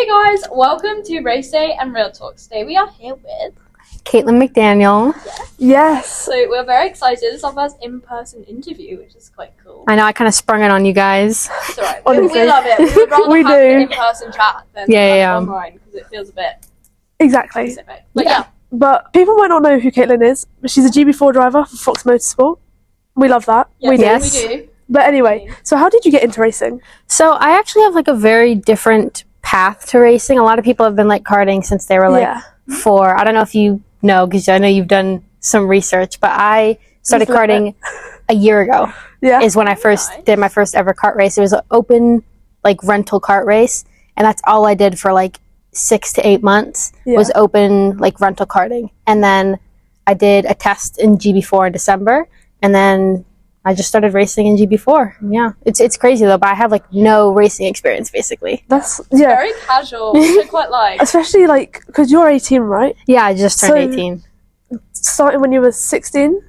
Hey guys, welcome to Race Day and Real Talks. Today we are here with Caitlyn McDaniel. Yes. So we're very excited. This is our first in-person interview, which is quite cool. I know I kind of sprung it on you guys. It's alright. We love it. We would rather have an in-person chat than online because it feels a bit exactly specific. But yeah. But people might not know who Caitlyn is. She's a GB4 driver for Fox Motorsport. We love that. Yes, we do. But anyway, so how did you get into racing? So I actually have like a very different path to racing. A lot of people have been like karting since they were like 4. I don't know if you know, because I know you've done some research, but I started karting a year ago. Is when I first did my first ever kart race. It was an open like rental kart race, and that's all I did for like 6 to 8 months was open like rental karting. And then I did a test in GB4 in December, and then I just started racing in GB4. Yeah, it's crazy though, but I have like no racing experience basically. That's very casual, which I quite like. Especially like because you're 18, right? Yeah, I just turned 18. Starting when you were 16?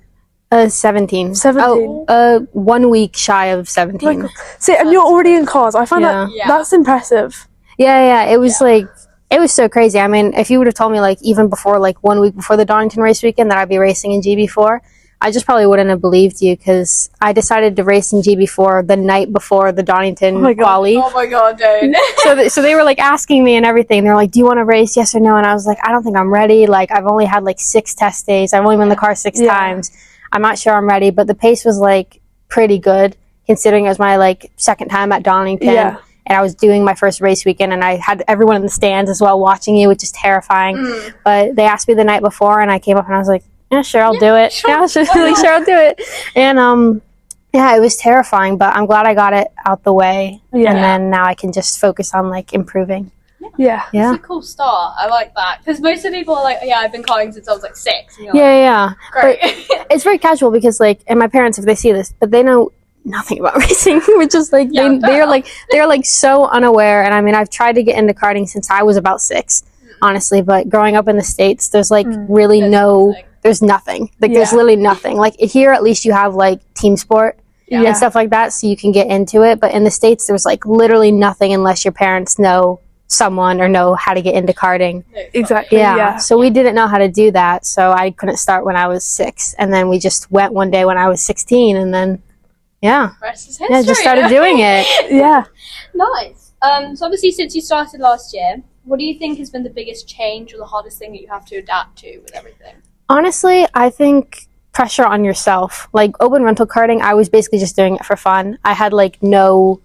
17. 17. 1 week shy of 17. Oh, see, and you're already in cars. I find that's impressive. Yeah. It was like, it was so crazy. I mean, if you would have told me like even before, like 1 week before the Donington race weekend that I'd be racing in GB4, I just probably wouldn't have believed you, because I decided to race in GB4 the night before the Donington quali. Oh my god, dude. So they were like asking me and everything. They were like, do you want to race, yes or no? And I was like, I don't think I'm ready. Like, I've only had like 6 test days. I've only been in the car 6 times. I'm not sure I'm ready, but the pace was like pretty good considering it was my like second time at Donington. And I was doing my first race weekend, and I had everyone in the stands as well watching you, which is terrifying. But they asked me the night before, and I came up and I was like, yeah, sure, I'll do it. Sure. Yeah, sure, I'll do it. And yeah, it was terrifying, but I'm glad I got it out the way. And then now I can just focus on like improving. Yeah. It's a cool start. I like that, because most of the people are like, yeah, I've been karting since I was like 6. And Yeah. Great. But it's very casual because like, and my parents, if they see this, but they know nothing about racing, which is like they're like so unaware. And I mean, I've tried to get into karting since I was about 6, honestly. But growing up in the States, there's like really there's nothing. Like there's literally nothing. Like here, at least you have like team sport and stuff like that, so you can get into it. But in the States, there's like literally nothing unless your parents know someone or know how to get into karting. Exactly. So we didn't know how to do that, so I couldn't start when I was 6, and then we just went one day when I was 16, and then rest is history. Just started doing it. Nice. So obviously, since you started last year, what do you think has been the biggest change or the hardest thing that you have to adapt to with everything? Honestly, I think pressure on yourself. Like open rental karting, I was basically just doing it for fun. I had like no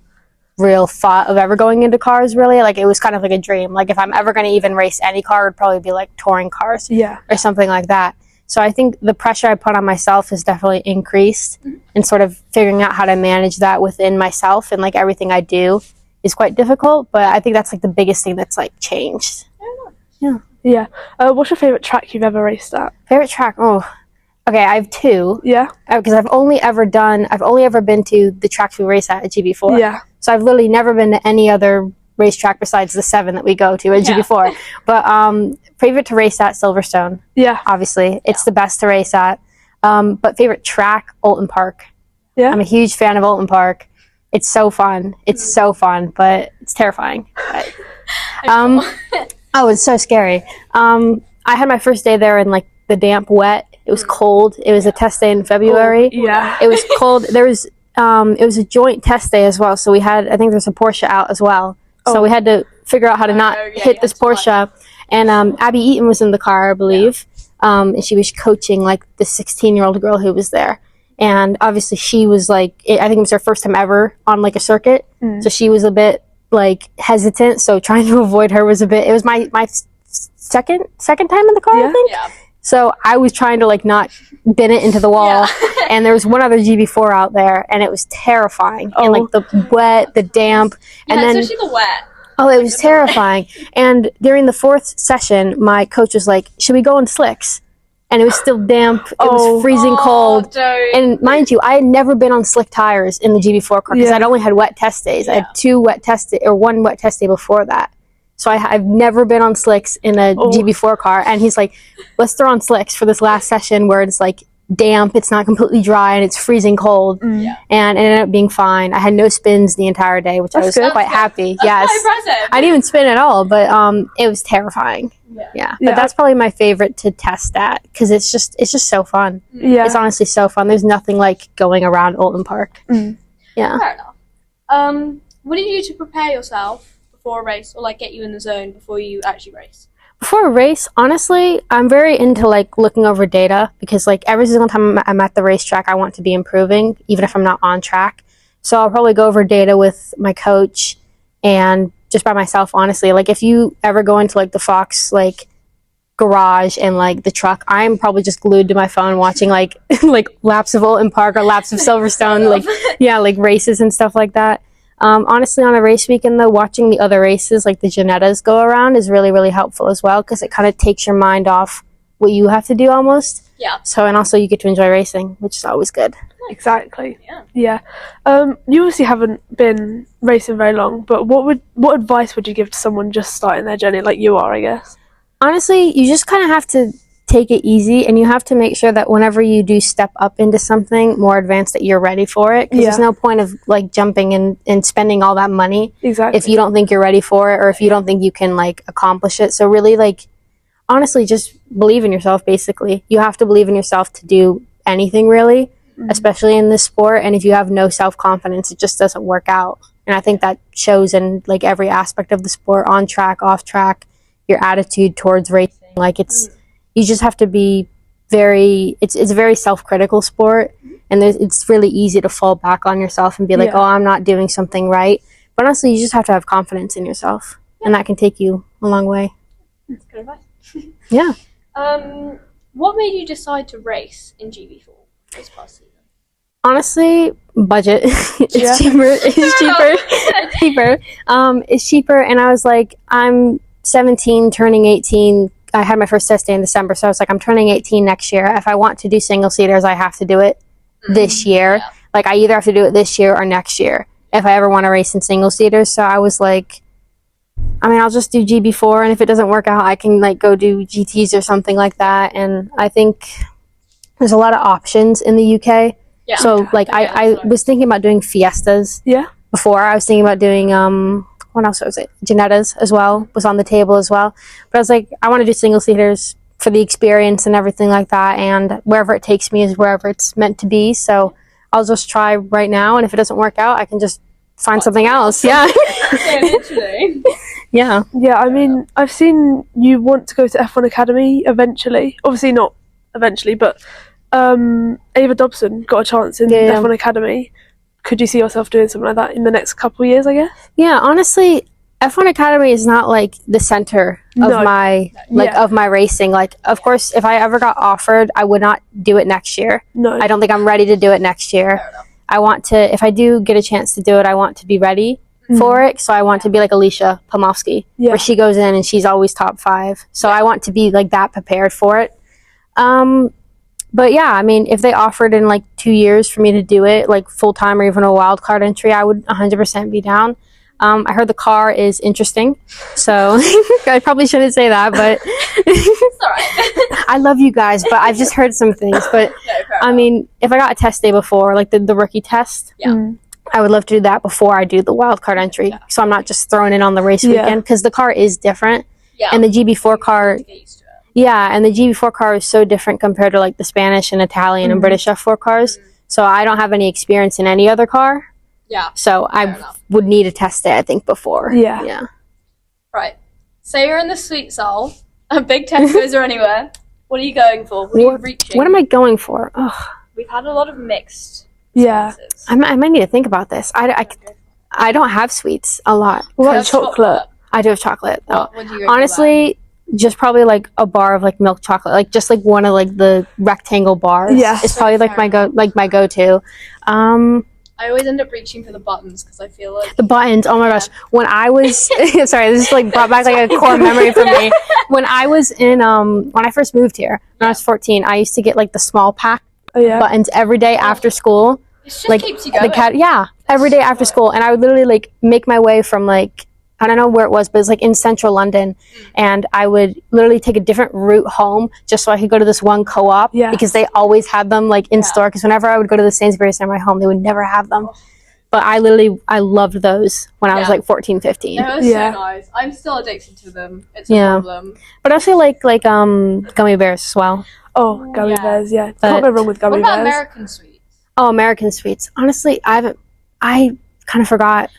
real thought of ever going into cars, really. Like it was kind of like a dream. Like if I'm ever going to even race any car, it would probably be like touring cars or something like that. So I think the pressure I put on myself has definitely increased, and sort of figuring out how to manage that within myself and like everything I do is quite difficult. But I think that's like the biggest thing that's like changed. What's your favorite track you've ever raced at? Favorite track? Oh, okay, I have 2. Because I've only ever been to the tracks we race at GB4. So I've literally never been to any other racetrack besides the 7 that we go to at GB4. But favorite to race at, Silverstone. Obviously, it's the best to race at. But favorite track, Oulton Park. I'm a huge fan of Oulton Park. It's so fun. But it's terrifying. But, oh, it's so scary. I had my first day there in like the damp wet. It was cold. It was a test day in February. It was cold. There was it was a joint test day as well. So we had, I think there's a Porsche out as well. So we had to figure out how to not hit this Porsche. And Abby Eaton was in the car, I believe. And she was coaching like the 16-year-old girl who was there. And obviously she was like, I think it was her first time ever on like a circuit. So she was a bit like hesitant. So trying to avoid her was it was my second time in the car, I think. So I was trying to like not bin it into the wall. And there was one other GB4 out there, and it was terrifying. And like the wet, the damp, and then especially the wet. Oh, it was terrifying. And during the 4th session, my coach was like, should we go in slicks? And it was still damp. It was freezing cold. Dude. And mind you, I had never been on slick tires in the GB4 car because I'd only had wet test days. I had 2 wet test days, or 1 wet test day before that. So I've never been on slicks in a GB4 car. And he's like, let's throw on slicks for this last session where it's like damp, it's not completely dry, and it's freezing cold. Yeah. And it ended up being fine. I had no spins the entire day, which I was quite happy. That's yes. quite impressive. I didn't even spin at all, but it was terrifying. Yeah. But that's probably my favorite to test at, because it's just so fun. Yeah. It's honestly so fun. There's nothing like going around Oulton Park. Yeah. Fair enough. What did you do to prepare yourself before a race, or like get you in the zone before you actually race? Before a race, honestly, I'm very into like looking over data, because like every single time I'm at the racetrack, I want to be improving, even if I'm not on track. So I'll probably go over data with my coach and just by myself, honestly. Like if you ever go into like the Fox like garage and like the truck, I'm probably just glued to my phone watching like like laps of Oulton Park or laps of Silverstone, like races and stuff like that. Honestly, on a race weekend, though, watching the other races, like the Ginettas go around, is really, really helpful as well, because it kind of takes your mind off what you have to do almost. Yeah. So, and also you get to enjoy racing, which is always good. Exactly. Yeah. You obviously haven't been racing very long, but what advice would you give to someone just starting their journey like you are, I guess? Honestly, you just kind of have to take it easy, and you have to make sure that whenever you do step up into something more advanced, that you're ready for it, because there's no point of like jumping and spending all that money if you don't think you're ready for it, or if you don't think you can like accomplish it. So really, like, honestly, just believe in yourself. Basically, you have to believe in yourself to do anything, really, especially in this sport. And if you have no self-confidence, it just doesn't work out. And I think that shows in like every aspect of the sport, on track, off track, your attitude towards racing. Like you just have to be it's a very self-critical sport, and it's really easy to fall back on yourself and be like, oh, I'm not doing something right. But honestly, you just have to have confidence in yourself, and that can take you a long way. That's good advice. Yeah. What made you decide to race in GB4 this past season? Honestly, budget. It's cheaper. It's cheaper. It's cheaper, and I was like, I'm 17, turning 18. I had my first test day in December, so I was like, I'm turning 18 next year. If I want to do single-seaters, I have to do it this year. Yeah. Like, I either have to do it this year or next year if I ever want to race in single-seaters. So I was like, I mean, I'll just do GB4, and if it doesn't work out, I can, like, go do GTs or something like that. And I think there's a lot of options in the UK. Yeah. So, like, I was thinking about doing Fiestas. Yeah. Before, I was thinking about doing, what else was it? Ginettas as well was on the table as well. But I was like, I want to do single-seaters for the experience and everything like that, and wherever it takes me is wherever it's meant to be. So I'll just try right now, and if it doesn't work out, I can just find something else. Yeah. Yeah. Yeah, I mean, I've seen you want to go to F1 Academy eventually. Obviously not eventually, but Ava Dobson got a chance in F1 Academy. Could you see yourself doing something like that in the next couple of years, I guess? Yeah, honestly, F1 Academy is not like the center of of my racing. Like, of course, if I ever got offered, I would not do it next year. No. I don't think I'm ready to do it next year. I want to, if I do get a chance to do it, I want to be ready for it. So I want to be like Alicia Pomofsky, where she goes in and she's always top 5. So I want to be like that prepared for it. But yeah, I mean, if they offered in like 2 years for me to do it, like full time or even a wild card entry, I would 100% be down. I heard the car is interesting, so I probably shouldn't say that, but it's all right. I love you guys, but I've just heard some things. But I mean, if I got a test day before, like the rookie test, I would love to do that before I do the wild card entry, so I'm not just throwing it on the race weekend, because the car is different, and the GB4 car. Yeah, and the GB4 car is so different compared to like the Spanish and Italian and British F4 cars. So I don't have any experience in any other car. Yeah. So I would need a test day, I think, before. Yeah. Yeah. Right. Say you're in the Sweet Soul, a big Tesco's or anywhere. What are you going for? What are you reaching? What am I going for? Ugh. We've had a lot of mixed responses. I might need to think about this. I don't have sweets a lot. What about chocolate? I do have chocolate. Though. What do you honestly, just probably like a bar of like milk chocolate, like just like one of like the rectangle bars. Yeah, it's probably like my go-to. I always end up reaching for the buttons because I feel like the buttons. Oh my gosh! When I was sorry, this is like brought back like a core memory for me. When I was in when I first moved here when I was 14, I used to get like the small pack buttons every day after school. It just keeps you going. Every day after school, and I would literally like make my way from like I don't know where it was, but it's like in central London. And I would literally take a different route home just so I could go to this one co-op because they always had them like in store. Because whenever I would go to the Sainsbury's near my home, they would never have them. But I loved those when I was like 14, 15. They were so nice. I'm still addicted to them. It's a problem. But I also like gummy bears as well. Oh, gummy bears, Can't go wrong with gummy bears. What about American sweets? Oh, American sweets. Honestly, I kind of forgot.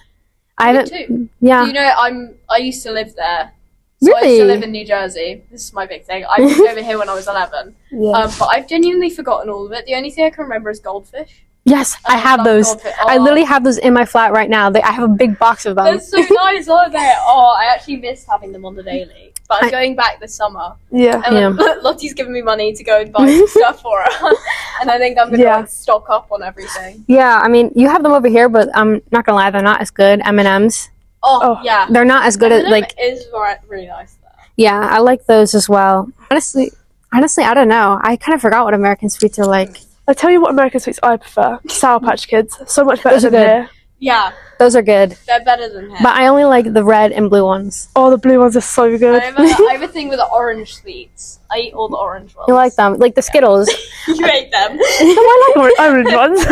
I haven't. Too. Yeah. Do you know, I used to live there. So Really? I used to live in New Jersey. This is my big thing. I moved over here when I was 11. But I've genuinely forgotten all of it. The only thing I can remember is goldfish. Yes, I have those. I literally have those in my flat right now. I have a big box of them. They're so nice, aren't they? Oh, I actually miss having them on the daily. But I'm going back this summer. And Lottie's giving me money to go and buy some stuff for her. And I think I'm going to like, stock up on everything. Yeah, I mean, you have them over here, but I'm not going to lie, they're not as good. M&Ms. Oh, yeah. They're not as good M&M at, like... is really nice, though. Yeah, I like those as well. Honestly, I don't know. I kind of forgot what American sweets are like. I'll tell you what American sweets I prefer. Sour Patch Kids. So much better than here. Yeah. Those are good. They're better than here. But I only like the red and blue ones. Oh, the blue ones are so good. I have a thing with the orange sweets. I eat all the orange ones. You like them? Like the Skittles. You ate them. I like orange ones.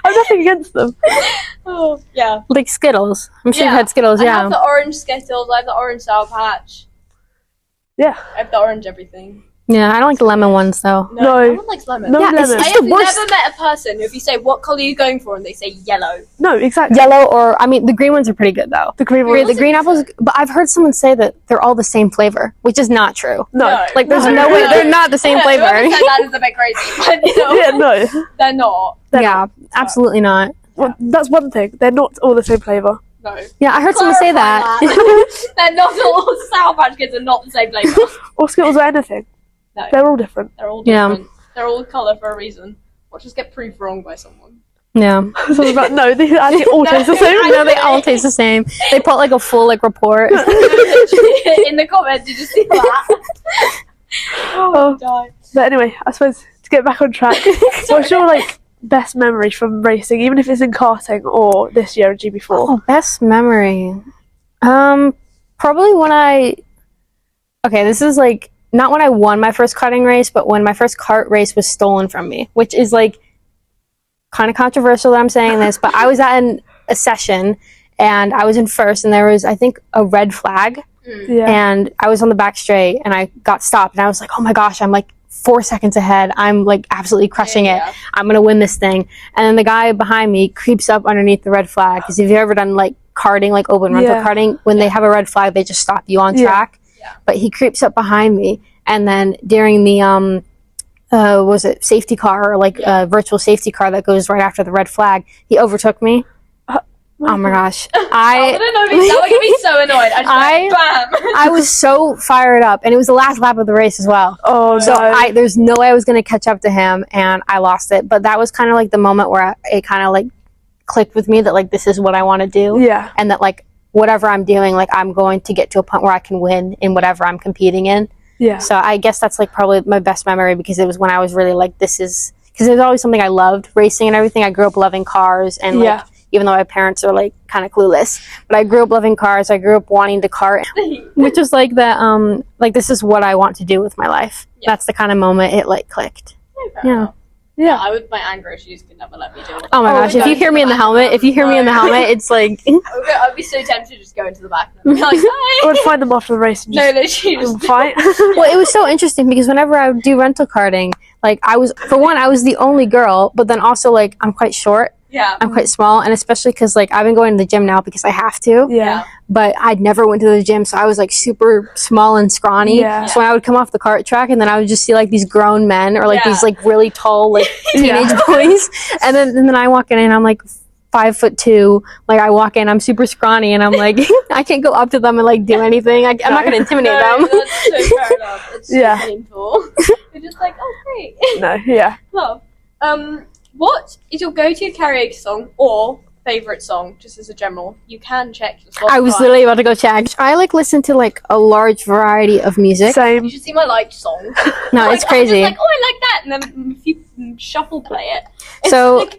I'm nothing against them. Oh, yeah. Like Skittles. I'm sure you've had Skittles, I have the orange Skittles. I have the orange Sour Patch. Yeah. I have the orange everything. Yeah, I don't like the lemon ones, though. No. No one likes lemon. No lemon. I have never met a person who, if you say, what colour are you going for, and they say yellow. No, exactly. Yellow or, I mean, the green ones are pretty good, though. The green ones. The green apples, but I've heard someone say that they're all the same flavor, which is not true. No. Like, there's no way, they're not the same flavor. Whoever said that is a bit crazy, but, you know, no. they're not. Absolutely not. Well, that's one thing. They're not all the same flavour. No. Yeah, I heard someone say that. They're not all Sour Patch Kids are not the same flavour. Or Skittles or anything. No. They're all different. They're all different. They're all colour for a reason. Or just get proved wrong by someone. Yeah. No, they actually all taste the same. No, they all taste the same. They put like a full like report. In the comments, did you see that? But anyway, I suppose to get back on track, what's your like best memory from racing, even if it's in karting or this year in GB4? Oh, best memory. Probably when this is like not when I won my first karting race, but when my first kart race was stolen from me, which is like kind of controversial that I'm saying this, but I was at a session and I was in first and there was, I think, a red flag and I was on the back straight and I got stopped and I was like, oh my gosh, I'm like 4 seconds ahead. I'm like absolutely crushing it. I'm going to win this thing. And then the guy behind me creeps up underneath the red flag because if you've ever done like karting, like open rental karting, when they have a red flag, they just stop you on track. But he creeps up behind me, and then during the was it safety car or like virtual safety car that goes right after the red flag, he overtook me. Oh my gosh! That would get me so annoyed. I was so fired up, and it was the last lap of the race as well. Oh so no! There's no way I was going to catch up to him, and I lost it. But that was kind of like the moment where it kind of like clicked with me that like this is what I want to do. Yeah. And that like whatever I'm doing, like I'm going to get to a point where I can win in whatever I'm competing in. Yeah. So I guess that's like probably my best memory because it was when I was really like because it was always something I loved, racing and everything. I grew up loving cars and like even though my parents are like kind of clueless, but I grew up loving cars. I grew up wanting to kart, which was like that like this is what I want to do with my life. That's the kind of moment it like clicked. Yeah, I would. My anger issues could never let me do it. Oh my gosh! If you hear me in the helmet, it's like I'd be so tempted to just go into the back and be like, "Hi." I would find them after the race and just fight. Well, it was so interesting because whenever I would do rental karting, like I was the only girl, but then also like I'm quite short. Yeah. I'm quite small, and especially because like I've been going to the gym now because I have to. Yeah. But I'd never went to the gym, so I was like super small and scrawny. Yeah. So when I would come off the kart track, and then I would just see like these grown men or like these like really tall like teenage boys, and then I walk in and I'm like 5'2". Like I walk in, I'm super scrawny, and I'm like I can't go up to them and like do anything. I'm not gonna intimidate them. That's so fair enough. It's so painful. You're just like, oh great. No. Yeah. Love. What is your go-to karaoke song or favourite song, just as a general? You can check your Spotify. I was literally about to go check. I like listen to like a large variety of music. Same. You should see my liked songs. No, it's crazy. I'm just like, oh, I like that, and then if you shuffle play it. So,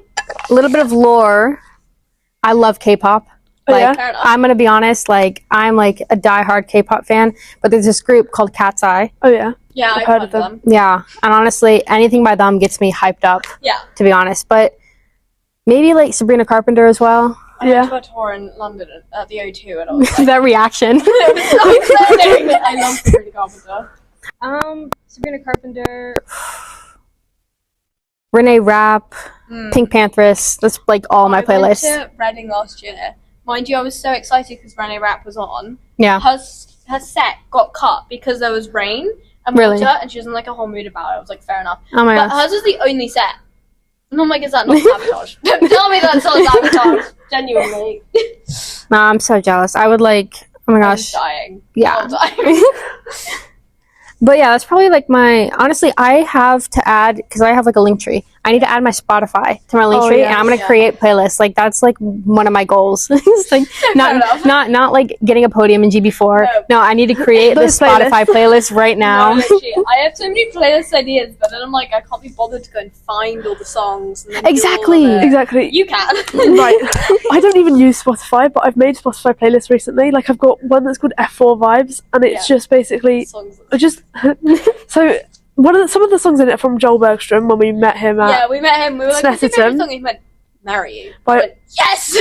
a little bit of lore. I love K-pop. Like, I'm gonna be honest, like I'm like a diehard K-pop fan, but there's this group called Cat's Eye. Oh yeah. Yeah, I've heard of them. Yeah, and honestly, anything by them gets me hyped up. Yeah. To be honest, but maybe like Sabrina Carpenter as well. I went to a tour in London at the O2 and I was like... that reaction. It was so exciting. I love Sabrina Carpenter. Sabrina Carpenter, Renee Rapp, Pink Panthers. That's like all my playlists. I went to Reading last year. Mind you, I was so excited because Renee Rapp was on. Yeah. Her set got cut because there was rain and water, and she was in like a whole mood about it. I was like, fair enough. Oh my gosh. But hers was the only set. And I'm like, is that not sabotage? Tell me that's not sabotage. Genuinely. Nah, I'm so jealous. I would like, oh my gosh. I'm dying. Yeah. I'm dying. But yeah, that's probably like honestly, I have to add, because I have like a link tree. I need to add my Spotify to my link tree, and I'm going to create playlists. Like, that's like one of my goals. It's like, not like getting a podium in GB4. No, I need to create this Spotify playlist right now. No, literally, I have so many playlist ideas, but then I'm like, I can't be bothered to go and find all the songs. And then Exactly. You can. Right. I don't even use Spotify, but I've made Spotify playlists recently. Like, I've got one that's called F4 Vibes, and it's just basically just so some of the songs in it from Joel Bergstrom when we met him at we met him. We were like, what's your favorite song? He went, Marry You. But yes.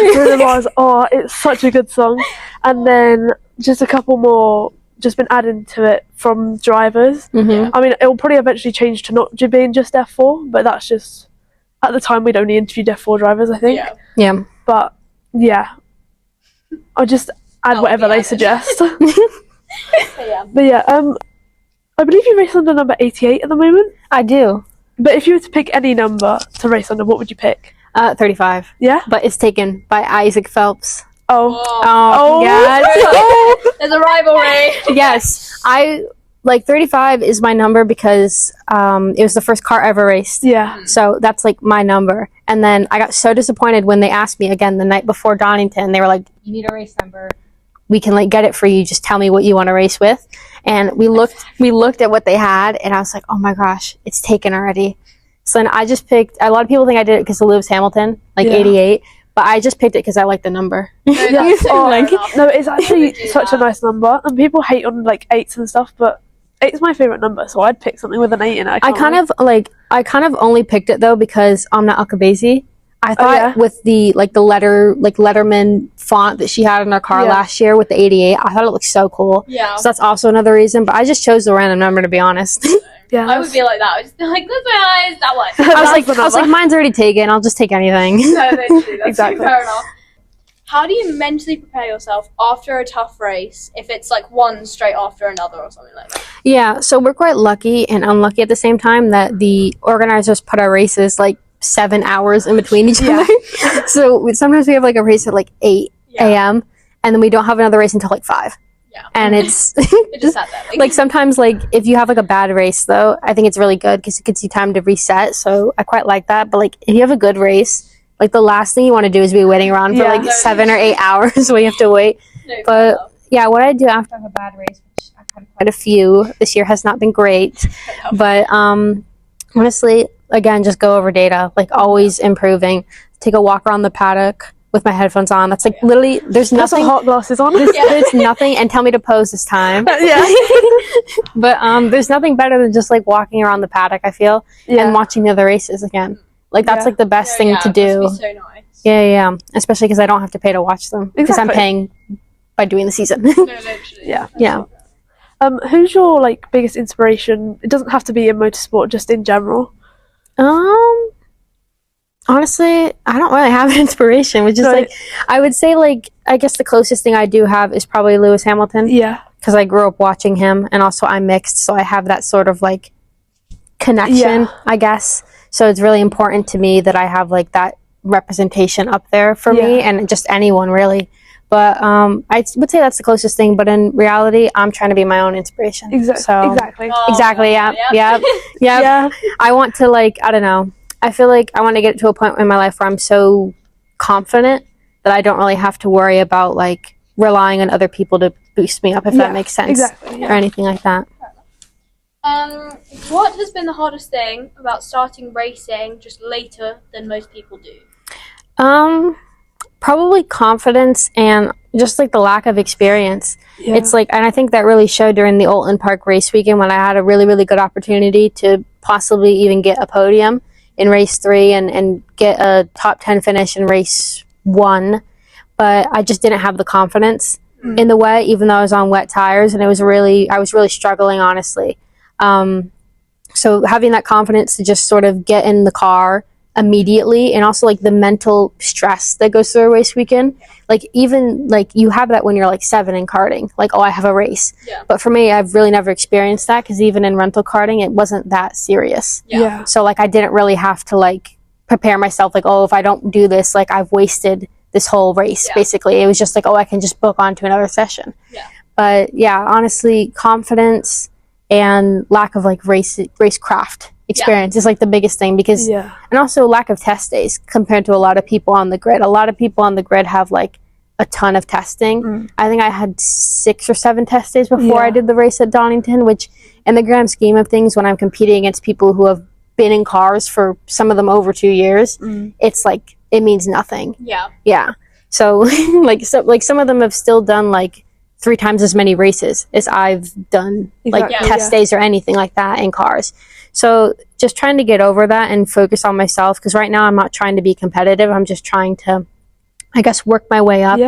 Oh, it's such a good song. And then just a couple more just been added to it from Drivers. Mm-hmm. I mean, it will probably eventually change to not being just F4, but that's just at the time we'd only interviewed F4 drivers, I think. Yeah. But yeah, I'll just add whatever they suggest. But yeah, I believe you race under number 88 at the moment. I do. But if you were to pick any number to race under, what would you pick? 35. Yeah? But it's taken by Isaac Phelps. Oh. Yes. There's a rivalry. Yes. 35 is my number because it was the first car I ever raced. Yeah. So that's like my number. And then I got so disappointed when they asked me again the night before Donington. They were like, you need a race number. We can like get it for you. Just tell me what you want to race with. And we looked at what they had, and I was like, oh my gosh, it's taken already. So then I just picked, a lot of people think I did it because of Lewis Hamilton, 88, but I just picked it because I like the number. No, it's actually such a nice number, and people hate on like 8s and stuff, but 8's my favourite number, so I'd pick something with an 8 in it. I kind of only picked it though because Amna Alkabezi. I thought with the Letterman font that she had in her car last year with the 88, I thought it looked so cool. Yeah. So that's also another reason, but I just chose the random number, to be honest. Yeah. I would be like that. I was just like, that's my eyes, that one. I was like, mine's already taken. I'll just take anything. No, literally, that's exactly. Fair enough. How do you mentally prepare yourself after a tough race if it's like one straight after another or something like that? Yeah, so we're quite lucky and unlucky at the same time that the organizers put our races like 7 hours in between each other. So sometimes we have like a race at like 8 a.m. and then we don't have another race until like 5. Yeah. And it's it just sat there, like sometimes like if you have like a bad race though, I think it's really good because it gives you time to reset. So I quite like that. But like if you have a good race, like the last thing you want to do is be waiting around for like 7 or 8 hours where you have to wait. But yeah, what I do after I have a bad race, which I've had quite a few this year, has not been great. But honestly, again, just go over data, like always improving. Take a walk around the paddock with my headphones on. That's like literally, there's nothing. Put some hot glasses on. There's nothing, and tell me to pose this time. But there's nothing better than just like walking around the paddock, I feel, and watching the other races again. Like that's like the best thing to do. Must be so nice. Yeah. Especially because I don't have to pay to watch them because I'm paying by doing the season. No, literally. Yeah. Who's your like biggest inspiration? It doesn't have to be in motorsport, just in general. Honestly, I don't really have an inspiration, which is like, I would say like, I guess the closest thing I do have is probably Lewis Hamilton. Yeah. Because I grew up watching him, and also I'm mixed, so I have that sort of like connection, I guess. So it's really important to me that I have like that representation up there for me, and just anyone really. But I would say that's the closest thing. But in reality, I'm trying to be my own inspiration. Exactly. Exactly. Yeah. I want to like, I don't know. I feel like I want to get to a point in my life where I'm so confident that I don't really have to worry about like relying on other people to boost me up, if that makes sense, or anything like that. What has been the hardest thing about starting racing just later than most people do? Probably confidence and just like the lack of experience. Yeah. It's like, and I think that really showed during the Olton Park race weekend when I had a really, really good opportunity to possibly even get a podium in race 3 and get a top 10 finish in race 1. But I just didn't have the confidence in the wet, even though I was on wet tires, and I was really struggling, honestly. So having that confidence to just sort of get in the car immediately, and also like the mental stress that goes through a race weekend, like even like you have that when you're like 7 in karting, like, oh, I have a race. Yeah. But for me, I've really never experienced that, because even in rental karting, it wasn't that serious. Yeah. So like I didn't really have to like prepare myself like, oh, if I don't do this, like I've wasted this whole race. Basically it was just like, oh, I can just book on to another session. But yeah, honestly, confidence and lack of like racecraft experience is like the biggest thing, because and also lack of test days compared to a lot of people on the grid. A lot of people on the grid have like a ton of testing. I think I had 6 or 7 test days before I did the race at Donington, which in the grand scheme of things, when I'm competing against people who have been in cars for some of them over 2 years, it's like it means nothing. So like some of them have still done like 3 times as many races as I've done, like test days or anything like that in cars. So just trying to get over that and focus on myself, because right now I'm not trying to be competitive. I'm just trying to, I guess, work my way up.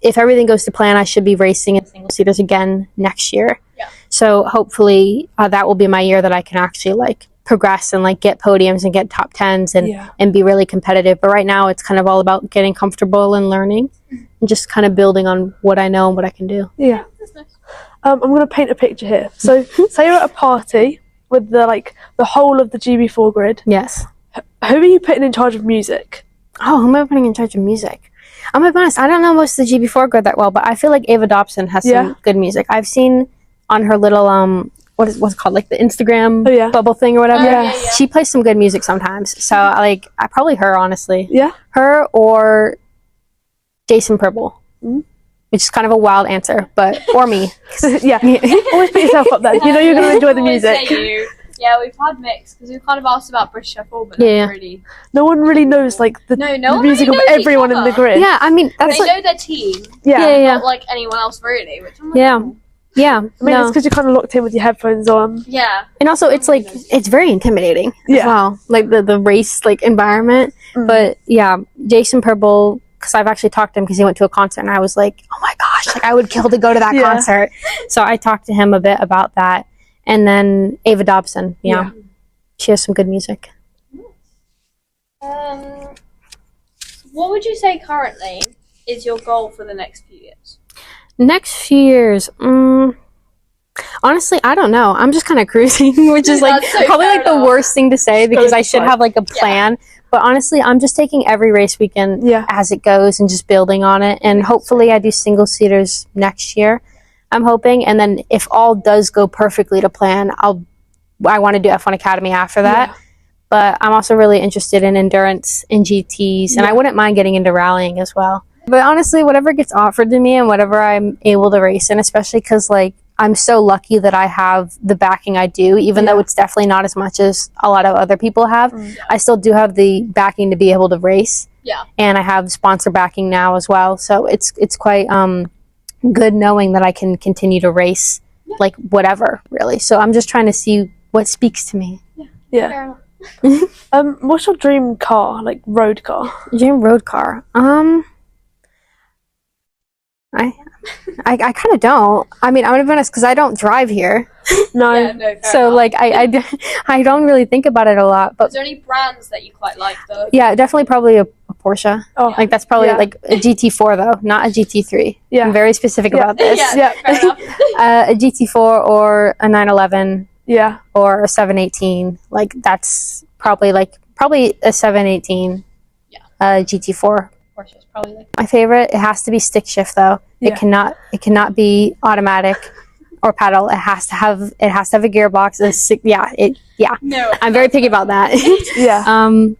If everything goes to plan, I should be racing in single seaters again next year. So hopefully that will be my year that I can actually like progress and like get podiums and get top 10s and be really competitive. But right now it's kind of all about getting comfortable and learning and just kind of building on what I know and what I can do. That's nice. I'm going to paint a picture here. So say you're at a party with the whole of the GB4 grid. Yes. Who are you putting in charge of music? Oh, who am I putting in charge of music? I'm going to be honest, I don't know most of the GB4 grid that well, but I feel like Ava Dobson has some good music. I've seen on her little what's it called, like the Instagram bubble thing or whatever. She plays some good music sometimes. So I probably her, honestly. Her or Jason Purple. Which is kind of a wild answer, but or me. Always put yourself up there. You know you're going to enjoy the music. Yeah, we've had mixed, because we've kind of asked about British Shuffle, but really, no one really knows like the music of everyone in the grid. Yeah, I mean that's they know their team. Yeah. Not like anyone else really. Which I'm like, Yeah. I mean, it's because you're kind of locked in with your headphones on. Yeah. And also, it's like, it's very intimidating as well. Like the race, like, environment. But yeah, Jason Purple, because I've actually talked to him because he went to a concert and I was like, oh my gosh, like I would kill to go to that concert. So I talked to him a bit about that. And then Ava Dobson, she has some good music. What would you say currently is your goal for the next few years? Next few years, honestly, I don't know. I'm just kind of cruising, which is like probably like the worst thing to say, because I should have like a plan. But honestly, I'm just taking every race weekend as it goes and just building on it. And hopefully I do single seaters next year, I'm hoping. And then if all does go perfectly to plan, I want to do F1 Academy after that. But I'm also really interested in endurance and GTs, and I wouldn't mind getting into rallying as well. But honestly, whatever gets offered to me and whatever I'm able to race in, especially because like I'm so lucky that I have the backing I do, even though it's definitely not as much as a lot of other people have. I still do have the backing to be able to race. And I have sponsor backing now as well. So it's quite good knowing that I can continue to race like whatever, really. So I'm just trying to see what speaks to me. What's your dream car, like road car? Dream road car? I kind of don't. I mean, I'm gonna be honest, because I don't drive here. So like I don't really think about it a lot. But is there any brands that you quite like though? Yeah, definitely probably a Porsche. Like that's probably like a GT4 though, not a GT3. I'm very specific about this. Fair enough. A GT4 or a 911. Or a 718. Like that's probably a 718. GT4. Porsche is probably like my favorite. It has to be stick shift though. It cannot be automatic or pedal. It has to have a gearbox. No, I'm very picky about that.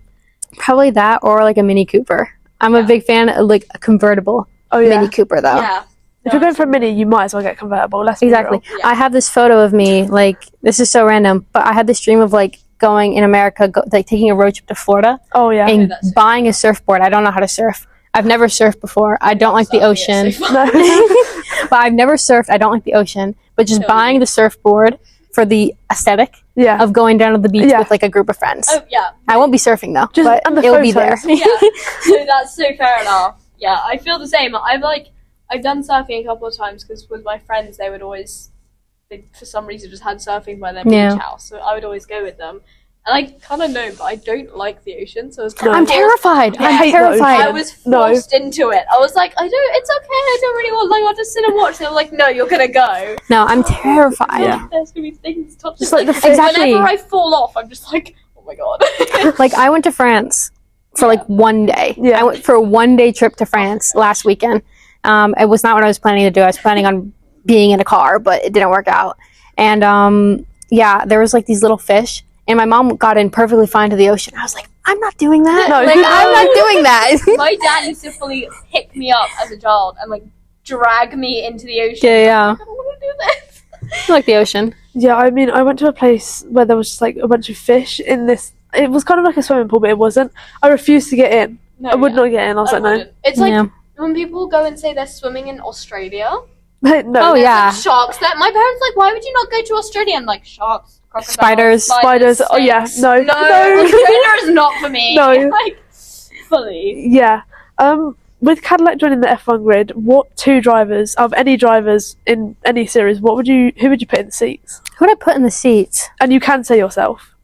Probably that or like a Mini Cooper. I'm a big fan of like a convertible Mini Cooper though. If you're going for a Mini, you might as well get convertible. Exactly. I have this photo of me, like, this is so random, but I had this dream of like going in America, like taking a road trip to Florida. And buying a surfboard. I don't know how to surf, I've never surfed before. I don't like the ocean. But I've never surfed. I don't like the ocean. But just buying the surfboard for the aesthetic of going down to the beach with like a group of friends. Oh, yeah. I won't be surfing though, but it'll be there. Yeah, so that's so fair enough. Yeah, I feel the same. I've done surfing a couple of times because with my friends, they for some reason just had surfing by their beach house. So I would always go with them. And I kind of know, but I don't like the ocean, so I'm terrified. Yeah, I'm terrified. I was forced into it. I was like, it's okay. I don't really want. I'll just sit and watch. They were like, no, you're gonna go. No, I'm terrified. Yeah. There's gonna be things touching. Just like exactly. Whenever I fall off, I'm just like, oh my god. Like I went to France for like one day. Yeah. I went for a 1-day trip to France last weekend. It was not what I was planning to do. I was planning on being in a car, but it didn't work out. And there was like these little fish. And my mom got in perfectly fine to the ocean. I was like, I'm not doing that. No. Like, I'm not doing that. My dad used to fully pick me up as a child and, like, drag me into the ocean. Yeah. Like, I don't want to do this. I like the ocean. Yeah, I mean, I went to a place where there was just, like, a bunch of fish in this. It was kind of like a swimming pool, but it wasn't. I refused to get in. No, I would not get in. I was like, no. It's like when people go and say they're swimming in Australia. No. Oh, yeah. Like sharks. My parents like, why would you not go to Australia? And, like, sharks. Spiders. Oh yeah, no. Australia is not for me. No, like fully. Yeah. With Cadillac joining the F1 grid, what two drivers of any drivers in any series? Who would you put in the seats? Who would I put in the seats? And you can say yourself.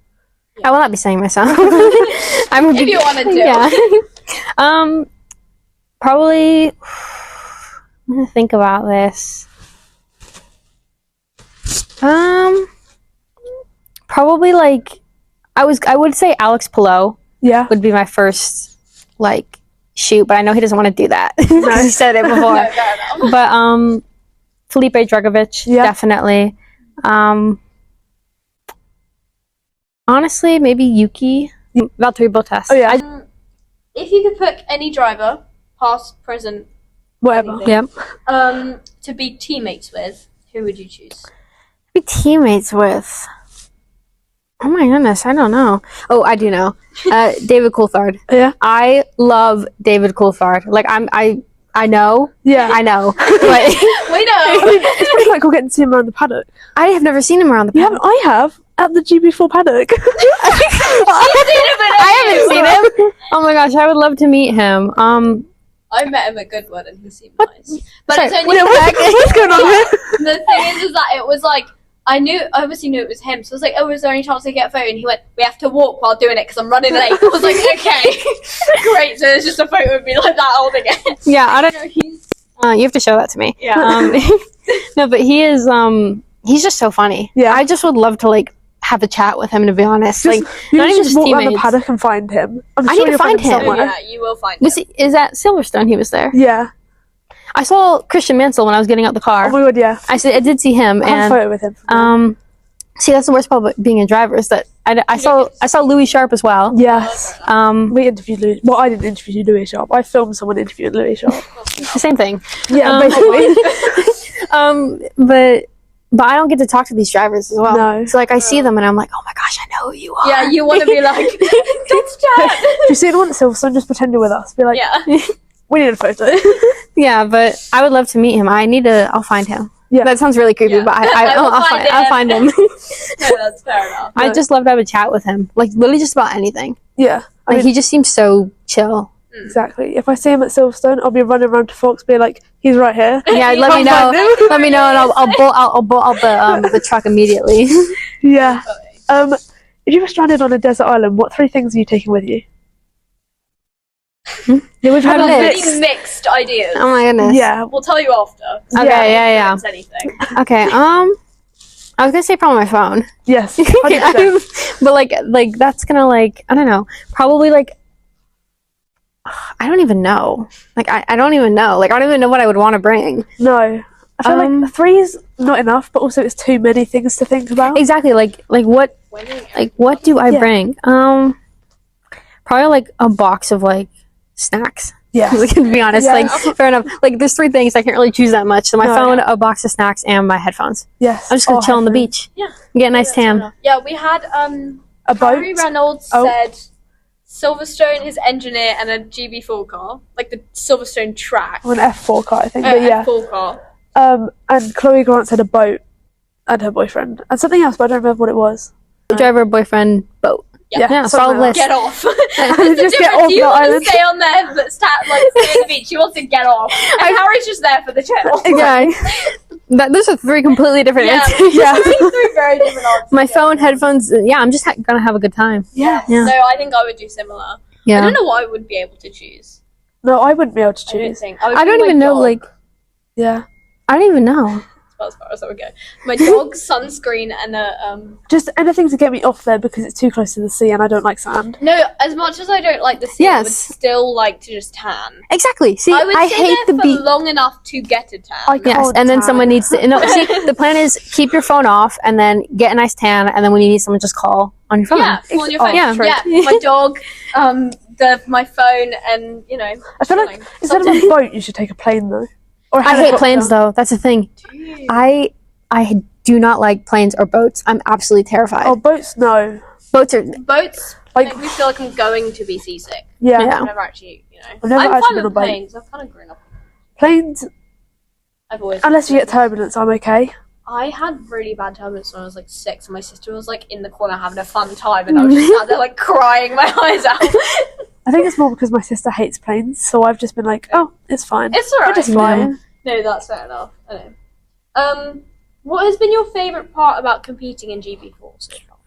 Yeah. I will not be saying myself. If you wanted to. Yeah. Probably. I'm gonna think about this. Probably like I would say Alex Palou would be my first like shoot, but I know he doesn't want to do that. He said it before. No. But Felipe Drugovich, definitely. Honestly, maybe Yuki. Valtteri Bottas. Oh yeah. If you could pick any driver, past, present, whatever, to be teammates with, who would you choose? Be teammates with. Oh my goodness, I don't know. Oh, I do know. David Coulthard. Yeah. I love David Coulthard. Like I know. Yeah. I know. But we know. It's pretty like cool getting to see him around the paddock. I have never seen him around the paddock. I have at the GB4 paddock. I haven't seen him. Oh my gosh, I would love to meet him. I met him at Goodwood and he seemed nice. But sorry, it's only what's going on here? The thing is that it was like I obviously knew it was him, so I was like, oh, is there any chance to get a photo? And he went, we have to walk while doing it because I'm running late. I was like, okay, great. So there's just a photo of me like that old again. Yeah, I don't know. You have to show that to me. Yeah. No, but he is. He's just so funny. Yeah. I just would love to like have a chat with him. To be honest, like not even just walk teammates. around the paddock and find him. I need to find him somewhere. Yeah, you will find him. Is that Silverstone? He was there. Yeah. I saw Christian Mansell when I was getting out the car. Oh my god, yeah. I did see him. I had a photo with him. See, that's the worst part about being a driver is that I saw Louis Sharp as well. Yes. We interviewed Louis. Well, I didn't interview Louis Sharp. I filmed someone interviewing Louis Sharp. The same thing. Yeah, basically. But I don't get to talk to these drivers as well. No. So like I see them and I'm like, oh my gosh, I know who you are. Yeah, you want to be like, let's chat. Do you see anyone at Silverstone? Just pretend you're with us. Be like, we need a photo. Yeah, but I would love to meet him. I'll find him. Yeah. That sounds really creepy, but I'll find him. No, that's fair enough. I'd just love to have a chat with him. Like literally just about anything. Yeah. I mean, he just seems so chill. Exactly. If I see him at Silverstone, I'll be running around to Fox, be like, he's right here. Yeah, let me know. Let me know, and I'll bolt out the truck immediately. Yeah. If you were stranded on a desert island, what 3 things are you taking with you? Yeah, we've had mixed ideas. Oh my goodness. Yeah, we'll tell you after. Okay, yeah. Anything. Okay. I was gonna say probably my phone. Yes. But like that's gonna like I don't know. Probably like I don't even know. Like I don't even know. Like I don't even know what I would want to bring. No. I feel like 3 is not enough, but also it's too many things to think about. Exactly. Like what do I bring? Probably like a box of like snacks. Yeah. To be honest, like fair enough. Like there's 3 things I can't really choose that much. So my phone, a box of snacks, and my headphones. Yes. I'm just gonna chill on the beach. Yeah. Get a nice tan. Yeah, we had a boat. Harry Reynolds said Silverstone, his engineer, and a GB4 car, like the Silverstone track. Or an F4 car, I think. But yeah. F4 car. And Chloe Grant's had a boat and her boyfriend. And something else, but I don't remember what it was. Driver, boyfriend, boat. Yeah, solid list. Get off. Just get off you the want island. to stay on there, but stay on the beach. She wants to get off. And Harry's just there for the chill. Yeah. Those are 3 completely different answers. Yeah. 3 very different answers. My phone, headphones, I'm just gonna have a good time. Yeah. So I think I would do similar. Yeah. I don't know what I would be able to choose. No, I wouldn't be able to choose. I don't think. I don't even know, like... Yeah. I don't even know. As far as I would go. My dog, sunscreen, and a Just anything to get me off there because it's too close to the sea and I don't like sand. No, as much as I don't like the sea, I would still like to just tan. Exactly. See, I would I stay hate there the for beach. long enough to get a tan. And then someone needs to. No, see, the plan is keep your phone off and then get a nice tan, and then when you need someone, just call on your phone. Yeah, call on your phone. Yeah. My dog, my phone, and I feel like instead of a boat, you should take a plane though. Or I hate planes though. That's the thing. I do not like planes or boats. I'm absolutely terrified. Oh, boats, no. Boats make me feel like I'm going to be seasick. Yeah. I've never actually, I've never I'm actually fine been on a with boat. planes. I've kind of grown up. Planes, I've always. unless you get turbulence, I'm okay. I had really bad turbulence when I was like 6, and my sister was like in the corner having a fun time, and I was just out there like crying my eyes out. I think it's more because my sister hates planes, so I've just been like, oh, it's fine. It's alright. We're just flying. No, that's fair enough. I know. What has been your favourite part about competing in GB4 so far?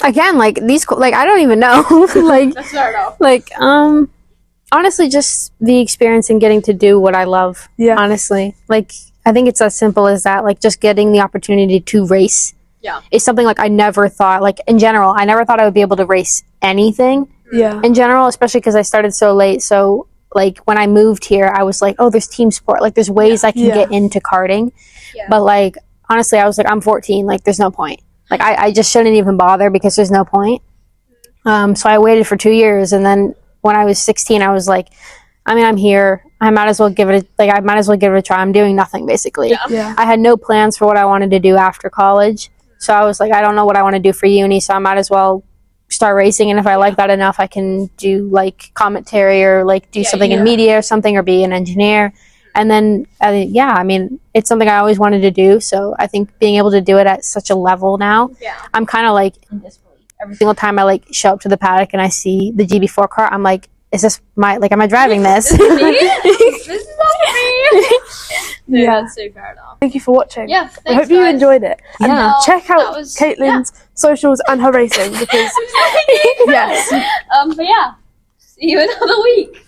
Again, like these, like I don't even know. Like that's fair enough. Like honestly, just the experience and getting to do what I love. Yeah. Honestly, like I think it's as simple as that. Like just getting the opportunity to race. Yeah. Is something like I never thought. Like in general, I never thought I would be able to race anything. Yeah. In general, especially because I started so late. So like when I moved here, I was like, oh, there's team sport. Like there's ways I can get into karting. Yeah. But like honestly, I was like, I'm 14. Like there's no point. Like I just shouldn't even bother because there's no point. So I waited for 2 years, and then when I was 16, I was like, I mean, I'm here. I might as well give it a try. I'm doing nothing basically. Yeah. I had no plans for what I wanted to do after college. So I was like, I don't know what I want to do for uni, so I might as well start racing, and if I like that enough, I can do like commentary or like do something in media or something, or be an engineer. And then I mean, it's something I always wanted to do, so I think being able to do it at such a level now, I'm kind of like in disbelief every single time I like show up to the paddock and I see the GB4 car. I'm like, is this my, like, am I driving this? This is not me. Yeah, that's so fair enough. Thank you for watching. Yeah, thanks, I hope you enjoyed it. Yeah. And check out Caitlyn's socials and her racing because yes. But yeah, see you another week.